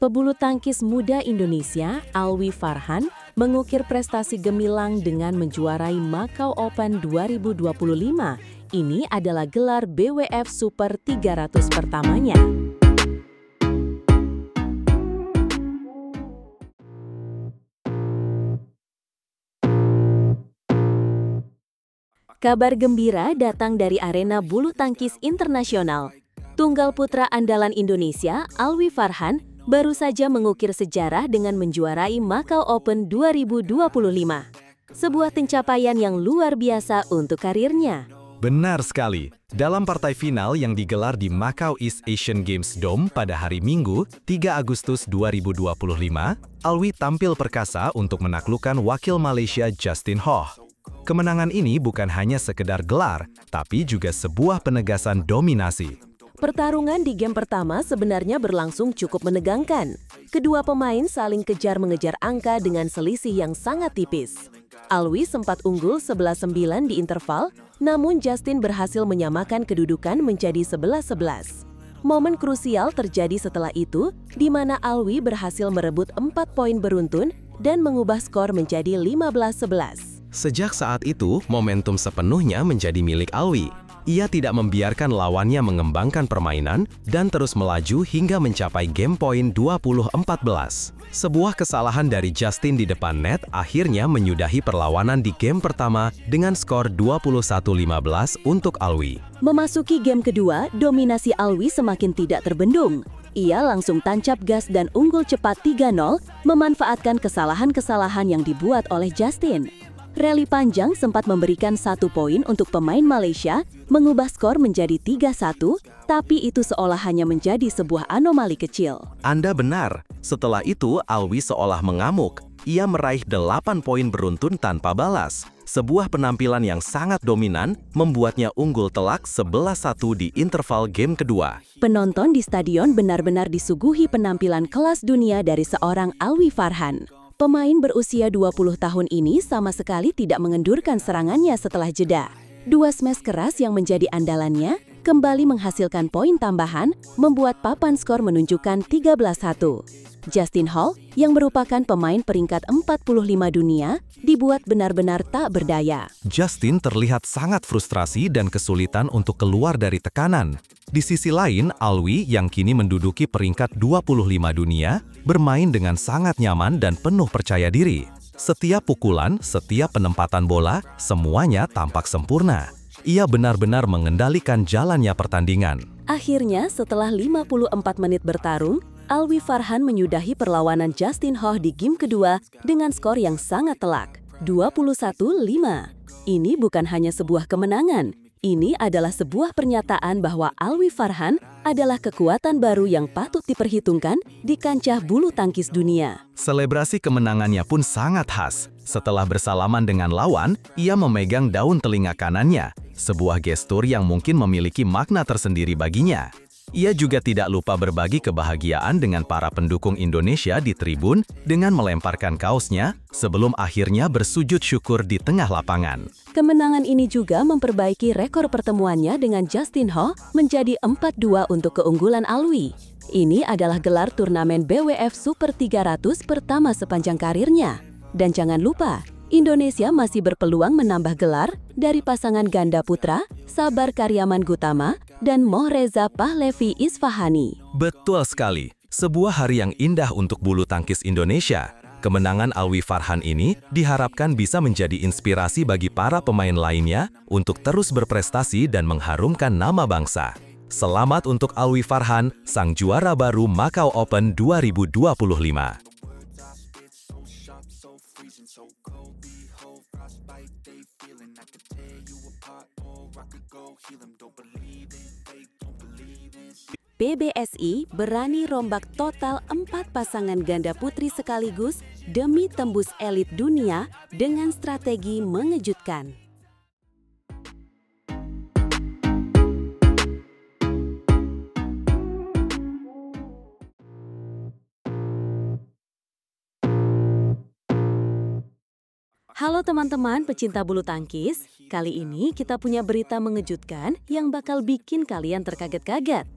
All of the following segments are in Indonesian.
Pebulu tangkis muda Indonesia, Alwi Farhan, mengukir prestasi gemilang dengan menjuarai Macau Open 2025. Ini adalah gelar BWF Super 300 pertamanya. Kabar gembira datang dari arena bulu tangkis internasional. Tunggal putra andalan Indonesia, Alwi Farhan, baru saja mengukir sejarah dengan menjuarai Macau Open 2025. Sebuah pencapaian yang luar biasa untuk karirnya. Benar sekali. Dalam partai final yang digelar di Macau East Asian Games Dome pada hari Minggu, 3 Agustus 2025, Alwi tampil perkasa untuk menaklukkan wakil Malaysia Justin Ho. Kemenangan ini bukan hanya sekedar gelar, tapi juga sebuah penegasan dominasi. Pertarungan di game pertama sebenarnya berlangsung cukup menegangkan. Kedua pemain saling kejar-mengejar angka dengan selisih yang sangat tipis. Alwi sempat unggul 11-9 di interval, namun Justin berhasil menyamakan kedudukan menjadi 11-11. Momen krusial terjadi setelah itu, di mana Alwi berhasil merebut 4 poin beruntun dan mengubah skor menjadi 15-11. Sejak saat itu, momentum sepenuhnya menjadi milik Alwi. Ia tidak membiarkan lawannya mengembangkan permainan dan terus melaju hingga mencapai game point 20-14. Sebuah kesalahan dari Justin di depan net akhirnya menyudahi perlawanan di game pertama dengan skor 21-15 untuk Alwi. Memasuki game kedua, dominasi Alwi semakin tidak terbendung. Ia langsung tancap gas dan unggul cepat 3-0, memanfaatkan kesalahan-kesalahan yang dibuat oleh Justin. Rally panjang sempat memberikan 1 poin untuk pemain Malaysia, mengubah skor menjadi 3-1, tapi itu seolah hanya menjadi sebuah anomali kecil. Anda benar. Setelah itu, Alwi seolah mengamuk. Ia meraih 8 poin beruntun tanpa balas. Sebuah penampilan yang sangat dominan membuatnya unggul telak 11-1 di interval game kedua. Penonton di stadion benar-benar disuguhi penampilan kelas dunia dari seorang Alwi Farhan. Pemain berusia 20 tahun ini sama sekali tidak mengendurkan serangannya setelah jeda. 2 smash keras yang menjadi andalannya kembali menghasilkan poin tambahan, membuat papan skor menunjukkan 13-1. Justin Ho, yang merupakan pemain peringkat 45 dunia, dibuat benar-benar tak berdaya. Justin terlihat sangat frustrasi dan kesulitan untuk keluar dari tekanan. Di sisi lain, Alwi yang kini menduduki peringkat 25 dunia, bermain dengan sangat nyaman dan penuh percaya diri. Setiap pukulan, setiap penempatan bola, semuanya tampak sempurna. Ia benar-benar mengendalikan jalannya pertandingan. Akhirnya, setelah 54 menit bertarung, Alwi Farhan menyudahi perlawanan Justin Ho di game kedua dengan skor yang sangat telak, 21-5. Ini bukan hanya sebuah kemenangan, ini adalah sebuah pernyataan bahwa Alwi Farhan adalah kekuatan baru yang patut diperhitungkan di kancah bulu tangkis dunia. Selebrasi kemenangannya pun sangat khas. Setelah bersalaman dengan lawan, ia memegang daun telinga kanannya, sebuah gestur yang mungkin memiliki makna tersendiri baginya. Ia juga tidak lupa berbagi kebahagiaan dengan para pendukung Indonesia di tribun dengan melemparkan kaosnya sebelum akhirnya bersujud syukur di tengah lapangan. Kemenangan ini juga memperbaiki rekor pertemuannya dengan Justin Ho menjadi 4-2 untuk keunggulan Alwi. Ini adalah gelar turnamen BWF Super 300 pertama sepanjang karirnya. Dan jangan lupa, Indonesia masih berpeluang menambah gelar dari pasangan ganda putra, Sabar Karyaman Gutama, dan Mohreza Pahlevi Isfahani. Betul sekali, sebuah hari yang indah untuk bulu tangkis Indonesia. Kemenangan Alwi Farhan ini diharapkan bisa menjadi inspirasi bagi para pemain lainnya untuk terus berprestasi dan mengharumkan nama bangsa. Selamat untuk Alwi Farhan, sang juara baru Macau Open 2025. PBSI berani rombak total 4 pasangan ganda putri sekaligus demi tembus elit dunia dengan strategi mengejutkan. Halo teman-teman pecinta bulu tangkis, kali ini kita punya berita mengejutkan yang bakal bikin kalian terkaget-kaget.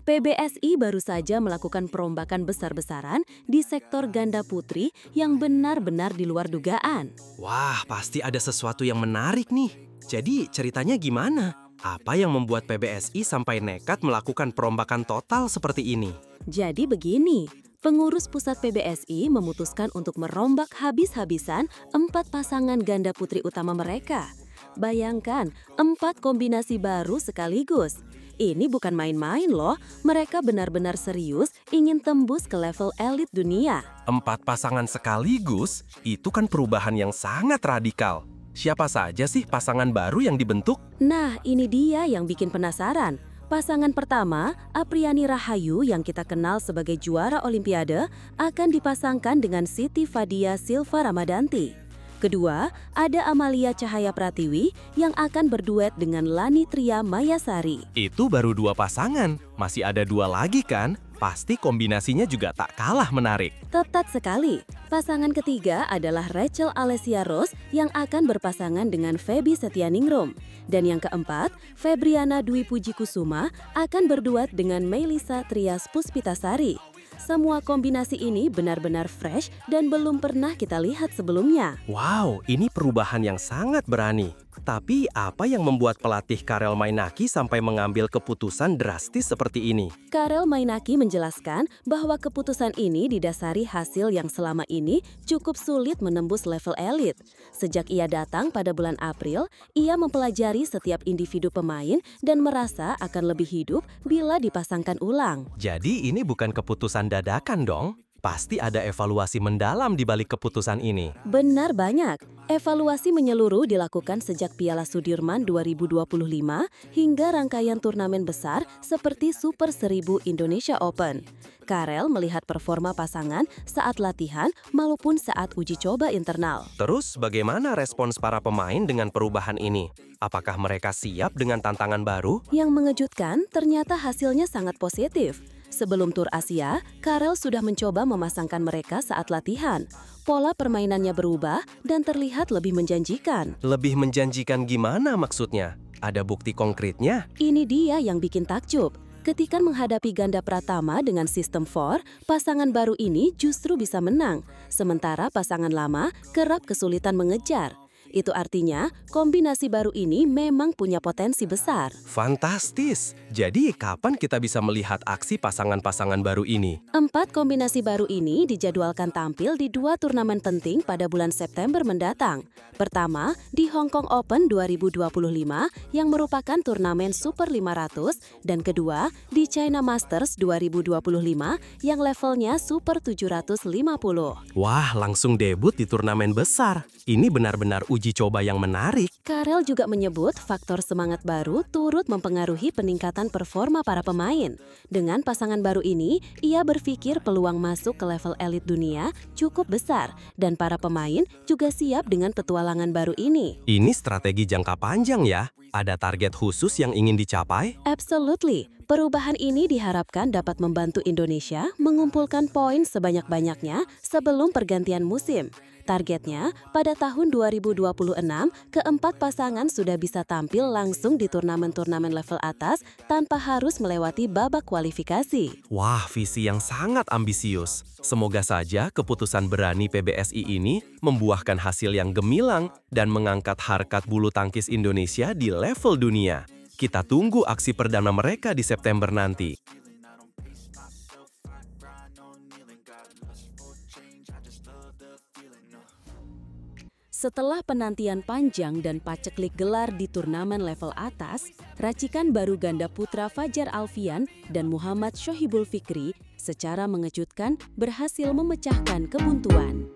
PBSI baru saja melakukan perombakan besar-besaran di sektor ganda putri yang benar-benar di luar dugaan. Wah, pasti ada sesuatu yang menarik nih. Jadi ceritanya gimana? Apa yang membuat PBSI sampai nekat melakukan perombakan total seperti ini? Jadi begini, pengurus pusat PBSI memutuskan untuk merombak habis-habisan 4 pasangan ganda putri utama mereka. Bayangkan, 4 kombinasi baru sekaligus. Ini bukan main-main loh, mereka benar-benar serius ingin tembus ke level elit dunia. 4 pasangan sekaligus, itu kan perubahan yang sangat radikal. Siapa saja sih pasangan baru yang dibentuk? Nah, ini dia yang bikin penasaran. Pasangan pertama, Apriani Rahayu yang kita kenal sebagai juara Olimpiade, akan dipasangkan dengan Siti Fadia Silva Ramadanti. Kedua, ada Amalia Cahaya Pratiwi yang akan berduet dengan Lani Tria Mayasari. Itu baru 2 pasangan, masih ada 2 lagi kan? Pasti kombinasinya juga tak kalah menarik. Tepat sekali. Pasangan ketiga adalah Rachel Alessia Rose yang akan berpasangan dengan Feby Setianingrum. Dan yang keempat, Febriana Dwi Puji Kusuma akan berduet dengan Melisa Trias Puspitasari. Semua kombinasi ini benar-benar fresh dan belum pernah kita lihat sebelumnya. Wow, ini perubahan yang sangat berani. Tapi apa yang membuat pelatih Karel Mainaki sampai mengambil keputusan drastis seperti ini? Karel Mainaki menjelaskan bahwa keputusan ini didasari hasil yang selama ini cukup sulit menembus level elit. Sejak ia datang pada bulan April, ia mempelajari setiap individu pemain dan merasa akan lebih hidup bila dipasangkan ulang. Jadi ini bukan keputusan dadakan dong? Pasti ada evaluasi mendalam di balik keputusan ini. Benar banyak. Evaluasi menyeluruh dilakukan sejak Piala Sudirman 2025 hingga rangkaian turnamen besar seperti Super 1000 Indonesia Open. Karel melihat performa pasangan saat latihan maupun saat uji coba internal. Terus bagaimana respons para pemain dengan perubahan ini? Apakah mereka siap dengan tantangan baru? Yang mengejutkan, ternyata hasilnya sangat positif. Sebelum tur Asia, Karel sudah mencoba memasangkan mereka saat latihan. Pola permainannya berubah dan terlihat lebih menjanjikan. Lebih menjanjikan gimana maksudnya? Ada bukti konkretnya? Ini dia yang bikin takjub. Ketika menghadapi ganda Pratama dengan sistem 4, pasangan baru ini justru bisa menang. Sementara pasangan lama kerap kesulitan mengejar. Itu artinya, kombinasi baru ini memang punya potensi besar. Fantastis! Jadi, kapan kita bisa melihat aksi pasangan-pasangan baru ini? 4 kombinasi baru ini dijadwalkan tampil di 2 turnamen penting pada bulan September mendatang. Pertama, di Hong Kong Open 2025 yang merupakan turnamen Super 500, dan kedua, di China Masters 2025 yang levelnya Super 750. Wah, langsung debut di turnamen besar. Ini benar-benar uji coba yang menarik. Karel juga menyebut faktor semangat baru turut mempengaruhi peningkatan performa para pemain. Dengan pasangan baru ini, ia berpikir peluang masuk ke level elit dunia cukup besar dan para pemain juga siap dengan petualangan baru ini. Ini strategi jangka panjang ya? Ada target khusus yang ingin dicapai? Absolutely. Perubahan ini diharapkan dapat membantu Indonesia mengumpulkan poin sebanyak-banyaknya sebelum pergantian musim. Targetnya, pada tahun 2026, keempat pasangan sudah bisa tampil langsung di turnamen-turnamen level atas tanpa harus melewati babak kualifikasi. Wah, visi yang sangat ambisius. Semoga saja keputusan berani PBSI ini membuahkan hasil yang gemilang dan mengangkat harkat bulu tangkis Indonesia di level dunia. Kita tunggu aksi perdana mereka di September nanti. Setelah penantian panjang dan paceklik gelar di turnamen level atas, racikan baru ganda putra Fajar Alfian dan Muhammad Shohibul Fikri secara mengejutkan berhasil memecahkan kebuntuan.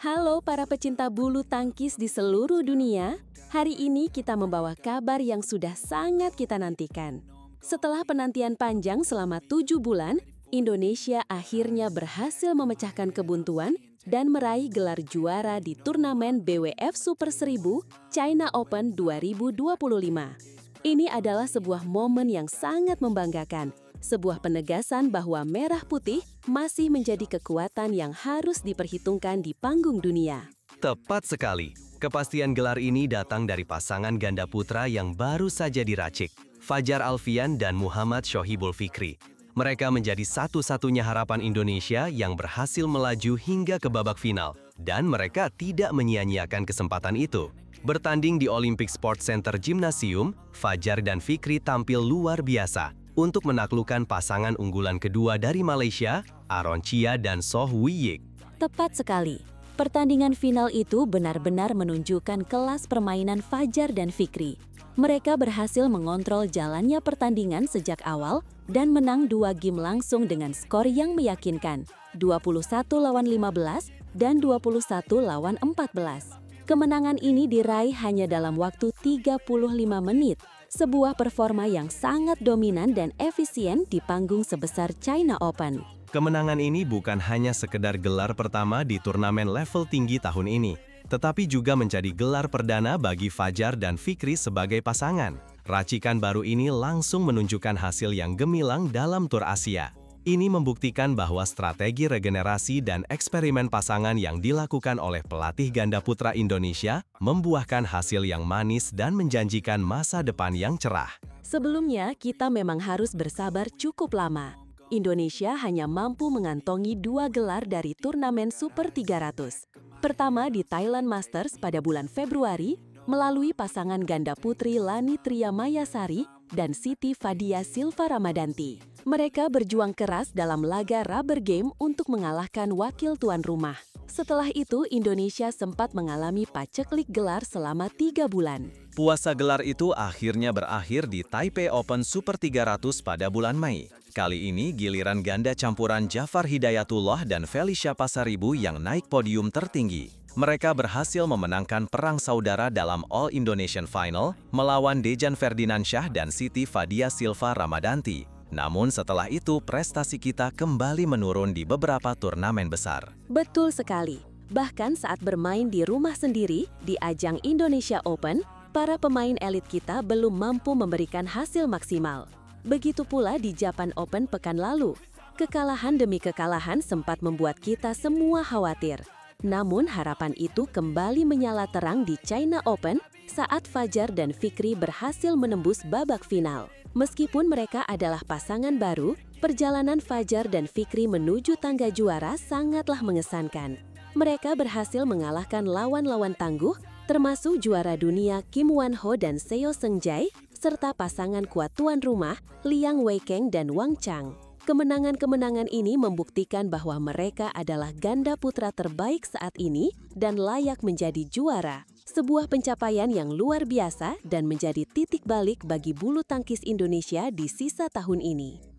Halo para pecinta bulu tangkis di seluruh dunia, hari ini kita membawa kabar yang sudah sangat kita nantikan. Setelah penantian panjang selama 7 bulan, Indonesia akhirnya berhasil memecahkan kebuntuan dan meraih gelar juara di turnamen BWF Super 1000 China Open 2025. Ini adalah sebuah momen yang sangat membanggakan, sebuah penegasan bahwa merah putih masih menjadi kekuatan yang harus diperhitungkan di panggung dunia. Tepat sekali. Kepastian gelar ini datang dari pasangan ganda putra yang baru saja diracik, Fajar Alfian dan Muhammad Shohibul Fikri. Mereka menjadi satu-satunya harapan Indonesia yang berhasil melaju hingga ke babak final, dan mereka tidak menyia-nyiakan kesempatan itu. Bertanding di Olympic Sports Center Gymnasium, Fajar dan Fikri tampil luar biasa untuk menaklukkan pasangan unggulan kedua dari Malaysia, Aaron Chia dan Soh Wiyik. Tepat sekali. Pertandingan final itu benar-benar menunjukkan kelas permainan Fajar dan Fikri. Mereka berhasil mengontrol jalannya pertandingan sejak awal dan menang 2 game langsung dengan skor yang meyakinkan, 21-15 dan 21-14. Kemenangan ini diraih hanya dalam waktu 35 menit, sebuah performa yang sangat dominan dan efisien di panggung sebesar China Open. Kemenangan ini bukan hanya sekedar gelar pertama di turnamen level tinggi tahun ini, tetapi juga menjadi gelar perdana bagi Fajar dan Fikri sebagai pasangan. Racikan baru ini langsung menunjukkan hasil yang gemilang dalam Tur Asia. Ini membuktikan bahwa strategi regenerasi dan eksperimen pasangan yang dilakukan oleh pelatih ganda putra Indonesia membuahkan hasil yang manis dan menjanjikan masa depan yang cerah. Sebelumnya, kita memang harus bersabar cukup lama. Indonesia hanya mampu mengantongi 2 gelar dari turnamen Super 300. Pertama di Thailand Masters pada bulan Februari, melalui pasangan ganda putri Lani Tria Mayasari dan Siti Fadia Silva Ramadanti. Mereka berjuang keras dalam laga rubber game untuk mengalahkan wakil tuan rumah. Setelah itu, Indonesia sempat mengalami paceklik gelar selama 3 bulan. Puasa gelar itu akhirnya berakhir di Taipei Open Super 300 pada bulan Mei. Kali ini giliran ganda campuran Jafar Hidayatullah dan Felicia Pasaribu yang naik podium tertinggi. Mereka berhasil memenangkan perang saudara dalam All Indonesian Final melawan Dejan Ferdinansyah dan Siti Fadia Silva Ramadanti. Namun setelah itu prestasi kita kembali menurun di beberapa turnamen besar. Betul sekali. Bahkan saat bermain di rumah sendiri di ajang Indonesia Open, para pemain elit kita belum mampu memberikan hasil maksimal. Begitu pula di Japan Open pekan lalu. Kekalahan demi kekalahan sempat membuat kita semua khawatir. Namun harapan itu kembali menyala terang di China Open saat Fajar dan Fikri berhasil menembus babak final. Meskipun mereka adalah pasangan baru, perjalanan Fajar dan Fikri menuju tangga juara sangatlah mengesankan. Mereka berhasil mengalahkan lawan-lawan tangguh, termasuk juara dunia Kim Wan Ho dan Seo Seung Jae, serta pasangan kuat tuan rumah Liang Weikeng dan Wang Chang. Kemenangan-kemenangan ini membuktikan bahwa mereka adalah ganda putra terbaik saat ini dan layak menjadi juara. Sebuah pencapaian yang luar biasa dan menjadi titik balik bagi bulu tangkis Indonesia di sisa tahun ini.